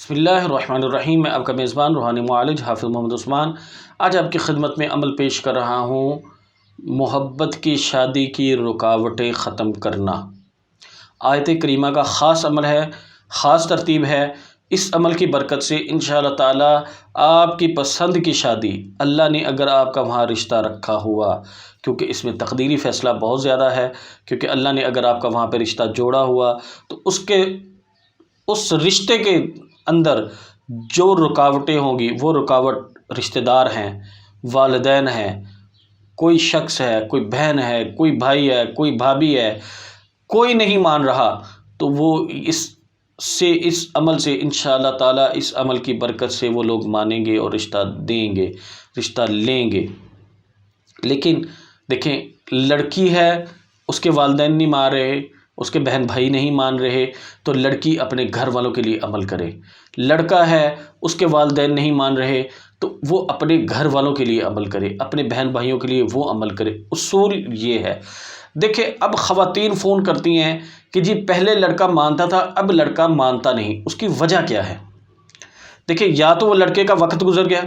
بسم اللہ الرحمن الرحیم۔ میں آپ کا میزبان روحانی معالج حافظ محمد عثمان آج آپ کی خدمت میں عمل پیش کر رہا ہوں، محبت کی شادی کی رکاوٹیں ختم کرنا۔ آیت کریمہ کا خاص عمل ہے، خاص ترتیب ہے۔ اس عمل کی برکت سے انشاءاللہ تعالی آپ کی پسند کی شادی، اللہ نے اگر آپ کا وہاں رشتہ رکھا ہوا، کیونکہ اس میں تقدیری فیصلہ بہت زیادہ ہے، کیونکہ اللہ نے اگر آپ کا وہاں پہ رشتہ جوڑا ہوا تو اس رشتے کے اندر جو رکاوٹیں ہوں گی، وہ رکاوٹ رشتہ دار ہیں، والدین ہیں، کوئی شخص ہے، کوئی بہن ہے، کوئی بھائی ہے، کوئی بھابھی ہے، کوئی نہیں مان رہا، تو وہ اس عمل سے انشاءاللہ تعالی اس عمل کی برکت سے وہ لوگ مانیں گے اور رشتہ دیں گے، رشتہ لیں گے۔ لیکن دیکھیں، لڑکی ہے، اس کے والدین نہیں مان رہے، اس کے بہن بھائی نہیں مان رہے، تو لڑکی اپنے گھر والوں کے لیے عمل کرے۔ لڑکا ہے، اس کے والدین نہیں مان رہے، تو وہ اپنے گھر والوں کے لیے عمل کرے، اپنے بہن بھائیوں کے لیے وہ عمل کرے۔ اصول یہ ہے۔ دیکھیں، اب خواتین فون کرتی ہیں کہ جی پہلے لڑکا مانتا تھا، اب لڑکا مانتا نہیں، اس کی وجہ کیا ہے؟ دیکھیں، یا تو وہ لڑکے کا وقت گزر گیا،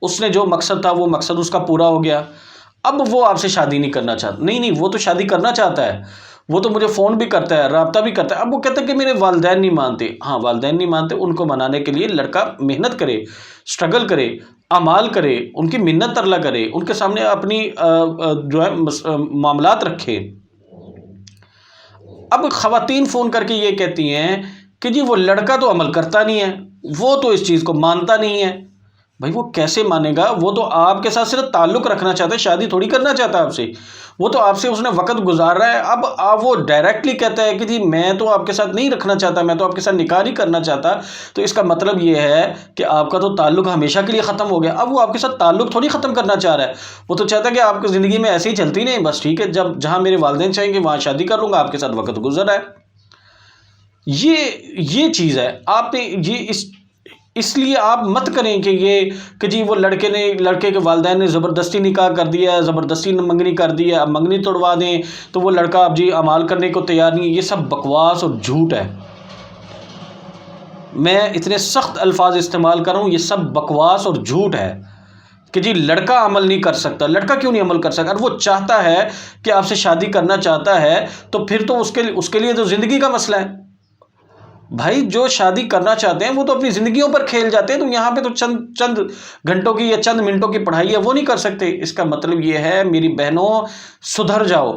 اس نے جو مقصد تھا وہ مقصد اس کا پورا ہو گیا، اب وہ آپ سے شادی نہیں کرنا چاہتا۔ نہیں، وہ تو شادی کرنا چاہتا ہے، وہ تو مجھے فون بھی کرتا ہے، رابطہ بھی کرتا ہے، اب وہ کہتا ہے کہ میرے والدین نہیں مانتے۔ ہاں، والدین نہیں مانتے، ان کو منانے کے لیے لڑکا محنت کرے، سٹرگل کرے، اعمال کرے، ان کی منت ترلا کرے، ان کے سامنے اپنی جو ہے معاملات رکھے۔ اب خواتین فون کر کے یہ کہتی ہیں کہ جی وہ لڑکا تو عمل کرتا نہیں ہے، وہ تو اس چیز کو مانتا نہیں ہے۔ بھائی وہ کیسے مانے گا؟ وہ تو آپ کے ساتھ صرف تعلق رکھنا چاہتا ہے، شادی تھوڑی کرنا چاہتا ہے آپ سے۔ وہ تو آپ سے اس نے وقت گزار رہا ہے، اب وہ ڈائریکٹلی کہتا ہے کہ جی میں تو آپ کے ساتھ نہیں رکھنا چاہتا، میں تو آپ کے ساتھ نکاح نہیں کرنا چاہتا، تو اس کا مطلب یہ ہے کہ آپ کا تو تعلق ہمیشہ کے لیے ختم ہو گیا۔ اب وہ آپ کے ساتھ تعلق تھوڑی ختم کرنا چاہ رہا ہے، وہ تو چاہتا ہے کہ آپ کی زندگی میں ایسے ہی چلتی نہیں، بس ٹھیک ہے، جہاں میرے والدین چاہیں گے وہاں شادی کر لوں گا، آپ کے ساتھ وقت گزر رہا ہے۔ یہ چیز ہے۔ آپ نے یہ اس لیے آپ مت کریں کہ جی وہ لڑکے کے والدین نے زبردستی نکاح کر دیا ہے، زبردستی منگنی کر دی ہے، اب منگنی توڑوا دیں تو وہ لڑکا اب جی اعمال کرنے کو تیار نہیں ہے۔ یہ سب بکواس اور جھوٹ ہے۔ میں اتنے سخت الفاظ استعمال کر رہا ہوں، یہ سب بکواس اور جھوٹ ہے کہ جی لڑکا عمل نہیں کر سکتا۔ لڑکا کیوں نہیں عمل کر سکتا؟ اگر وہ چاہتا ہے کہ آپ سے شادی کرنا چاہتا ہے تو پھر تو اس کے لیے تو زندگی کا مسئلہ ہے۔ بھائی جو شادی کرنا چاہتے ہیں وہ تو اپنی زندگیوں پر کھیل جاتے ہیں، تو یہاں پہ تو چند گھنٹوں کی یا چند منٹوں کی پڑھائی ہے وہ نہیں کر سکتے۔ اس کا مطلب یہ ہے میری بہنوں سدھر جاؤ،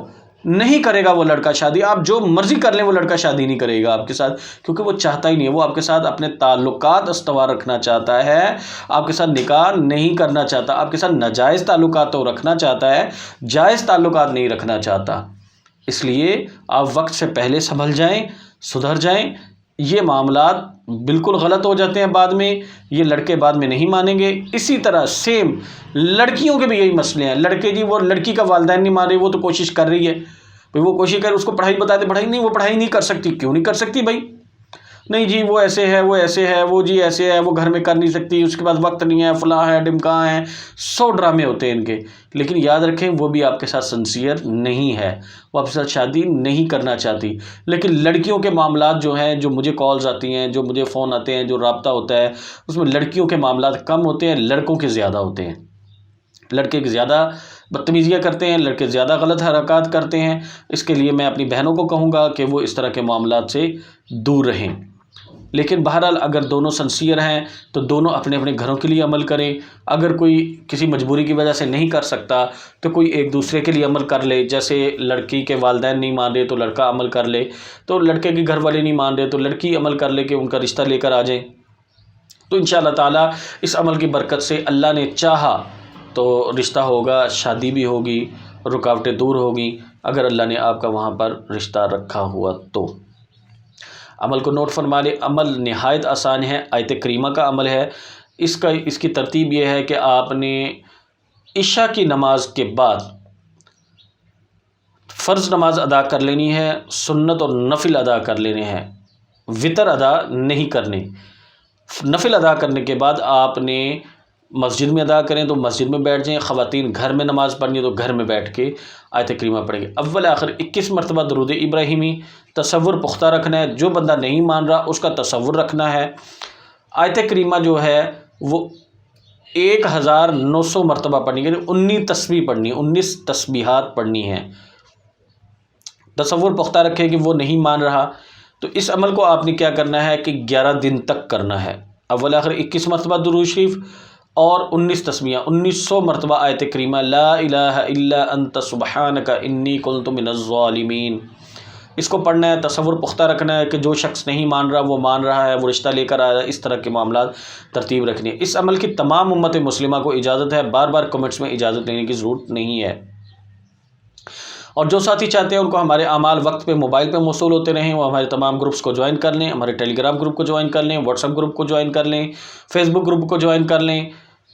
نہیں کرے گا وہ لڑکا شادی، آپ جو مرضی کر لیں وہ لڑکا شادی نہیں کرے گا آپ کے ساتھ، کیونکہ وہ چاہتا ہی نہیں ہے۔ وہ آپ کے ساتھ اپنے تعلقات استوار رکھنا چاہتا ہے، آپ کے ساتھ نکاح نہیں کرنا چاہتا، آپ کے ساتھ ناجائز تعلقات تو رکھنا چاہتا ہے، جائز تعلقات نہیں رکھنا چاہتا۔ اس لیے آپ وقت سے پہلے سنبھل جائیں، سدھر جائیں۔ یہ معاملات بالکل غلط ہو جاتے ہیں بعد میں، یہ لڑکے بعد میں نہیں مانیں گے۔ اسی طرح سیم لڑکیوں کے بھی یہی مسئلے ہیں۔ لڑکے جی وہ لڑکی کا والدین نہیں مان رہے، وہ تو کوشش کر رہی ہے، بھائی وہ کوشش کر، اس کو پڑھائی بتا دے، پڑھائی نہیں، وہ پڑھائی نہیں کر سکتی۔ کیوں نہیں کر سکتی بھائی؟ نہیں جی وہ ایسے ہے، وہ ایسے ہے، وہ جی ایسے ہے، وہ گھر میں کر نہیں سکتی، اس کے پاس وقت نہیں ہے، فلاں ہے، ڈمکاں ہیں، 100 ڈرامے ہوتے ہیں ان کے۔ لیکن یاد رکھیں وہ بھی آپ کے ساتھ سنسیئر نہیں ہے، وہ آپ کے ساتھ شادی نہیں کرنا چاہتی۔ لیکن لڑکیوں کے معاملات جو ہیں، جو مجھے کالز آتی ہیں، جو مجھے فون آتے ہیں، جو رابطہ ہوتا ہے، اس میں لڑکیوں کے معاملات کم ہوتے ہیں، لڑکوں کے زیادہ ہوتے ہیں۔ لڑکے کے زیادہ بدتمیزیاں کرتے ہیں، لڑکے زیادہ غلط حرکات کرتے ہیں۔ اس کے لیے میں اپنی بہنوں کو کہوں گا کہ وہ اس طرح کے معاملات سے دور رہیں۔ لیکن بہرحال اگر دونوں سنسیئر ہیں تو دونوں اپنے اپنے گھروں کے لیے عمل کریں۔ اگر کوئی کسی مجبوری کی وجہ سے نہیں کر سکتا تو کوئی ایک دوسرے کے لیے عمل کر لے، جیسے لڑکی کے والدین نہیں مان رہے تو لڑکا عمل کر لے، تو لڑکے کے گھر والے نہیں مان رہے تو لڑکی عمل کر لے کہ ان کا رشتہ لے کر آ جائیں۔ تو انشاءاللہ تعالی اس عمل کی برکت سے اللہ نے چاہا تو رشتہ ہوگا، شادی بھی ہوگی، رکاوٹیں دور ہوگی، اگر اللہ نے آپ کا وہاں پر رشتہ رکھا ہوا تو۔ عمل کو نوٹ فرما لیں، عمل نہایت آسان ہے، آیت کریمہ کا عمل ہے۔ اس کی ترتیب یہ ہے کہ آپ نے عشاء کی نماز کے بعد فرض نماز ادا کر لینی ہے، سنت اور نفل ادا کر لینے ہیں، وطر ادا نہیں کرنے۔ نفل ادا کرنے کے بعد آپ نے مسجد میں ادا کریں تو مسجد میں بیٹھ جائیں، خواتین گھر میں نماز پڑھنی ہے تو گھر میں بیٹھ کے آیت کریمہ پڑھیں گے۔ اول آخر 21 مرتبہ درود ابراہیمی، تصور پختہ رکھنا ہے، جو بندہ نہیں مان رہا اس کا تصور رکھنا ہے۔ آیت کریمہ جو ہے وہ 1900 مرتبہ پڑھنی ہے، 19 تسبیح پڑھنی ہے، 19 تسبیحات پڑھنی ہیں۔ تصور پختہ رکھے کہ وہ نہیں مان رہا، تو اس عمل کو آپ نے کیا کرنا ہے کہ 11 دن تک کرنا ہے۔ اول آخر 21 مرتبہ درود شریف اور 19 تسبیحاں، 1900 مرتبہ آیت کریمہ لا الہ الا انت سبحانک انی کنت من الظالمین، اس کو پڑھنا ہے۔ تصور پختہ رکھنا ہے کہ جو شخص نہیں مان رہا وہ مان رہا ہے، وہ رشتہ لے کر آ رہا ہے، اس طرح کے معاملات ترتیب رکھنی ہے۔ اس عمل کی تمام امت مسلمہ کو اجازت ہے، بار بار کمنٹس میں اجازت لینے کی ضرورت نہیں ہے۔ اور جو ساتھی چاہتے ہیں ان کو ہمارے اعمال وقت پہ موبائل پہ موصول ہوتے رہیں، وہ ہمارے تمام گروپس کو جوائن کر لیں، ہمارے ٹیلی گرام گروپ کو جوائن کر لیں، واٹس ایپ گروپ کو جوائن کر لیں، فیس بک گروپ کو جوائن کر لیں،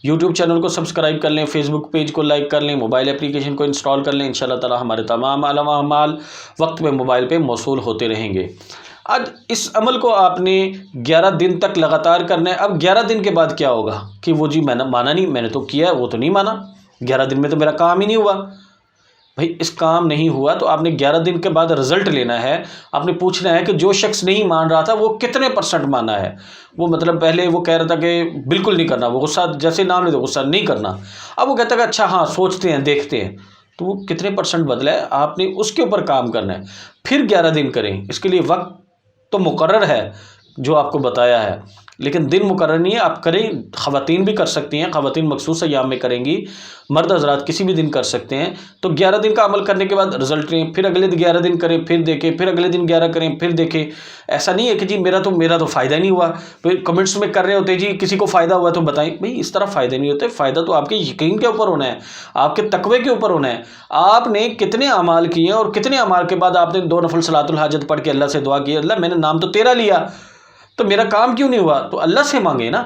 یوٹیوب چینل کو سبسکرائب کر لیں، فیس بک پیج کو لائک کر لیں، موبائل اپلیکیشن کو انسٹال کر لیں۔ انشاءاللہ تعالی ہمارے تمام اعمال وقت پہ موبائل پہ موصول ہوتے رہیں گے۔ اب اس عمل کو آپ نے 11 دن تک لگاتار کرنا ہے۔ اب 11 دن کے بعد کیا ہوگا کہ وہ جی میں نے مانا نہیں، میں نے تو کیا ہے وہ تو نہیں مانا، 11 دن میں تو میرا کام ہی نہیں ہوا۔ بھائی اس کام نہیں ہوا تو آپ نے 11 دن کے بعد رزلٹ لینا ہے۔ آپ نے پوچھنا ہے کہ جو شخص نہیں مان رہا تھا وہ کتنے % مانا ہے۔ وہ مطلب پہلے وہ کہہ رہا تھا کہ بالکل نہیں کرنا، وہ غصہ جیسے نام لیتے غصہ نہیں کرنا، اب وہ کہتا ہے کہ اچھا ہاں سوچتے ہیں دیکھتے ہیں، تو وہ کتنے % بدلا ہے آپ نے اس کے اوپر کام کرنا ہے۔ پھر 11 دن کریں، اس کے لیے وقت تو مقرر ہے جو آپ کو بتایا ہے، لیکن دن مقرر نہیں ہے، آپ کریں۔ خواتین بھی کر سکتی ہیں، خواتین مخصوص ایام میں کریں گی، مرد حضرات کسی بھی دن کر سکتے ہیں۔ تو 11 دن کا عمل کرنے کے بعد رزلٹ لیں، پھر اگلے دن 11 دن کریں، پھر دیکھیں، پھر اگلے دن 11 کریں، پھر دیکھیں۔ ایسا نہیں ہے کہ جی میرا تو فائدہ نہیں ہوا، پھر کمنٹس میں کر رہے ہوتے جی کسی کو فائدہ ہوا تو بتائیں۔ بھئی اس طرح فائدہ نہیں ہوتے، فائدہ تو آپ کے یقین کے اوپر ہونا ہے، آپ کے تقوی کے اوپر ہونا ہے۔ آپ نے کتنے اعمال کیے ہیں اور کتنے اعمال کے بعد آپ نے 2 نفل صلاۃ الحاجت پڑھ کے اللہ سے دعا کی، اللہ میں نے نام تو تیرا لیا تو میرا کام کیوں نہیں ہوا؟ تو اللہ سے مانگے نا،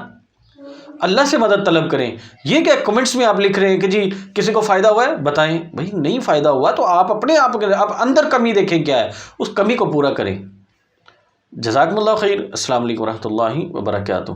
اللہ سے مدد طلب کریں۔ یہ کہ کمنٹس میں آپ لکھ رہے ہیں کہ جی کسی کو فائدہ ہوا ہے بتائیں، بھائی نہیں فائدہ ہوا تو آپ اپنے آپ اندر کمی دیکھیں کیا ہے، اس کمی کو پورا کریں۔ جزاکم اللہ خیر۔ السلام علیکم ورحمۃ اللہ وبرکاتہ۔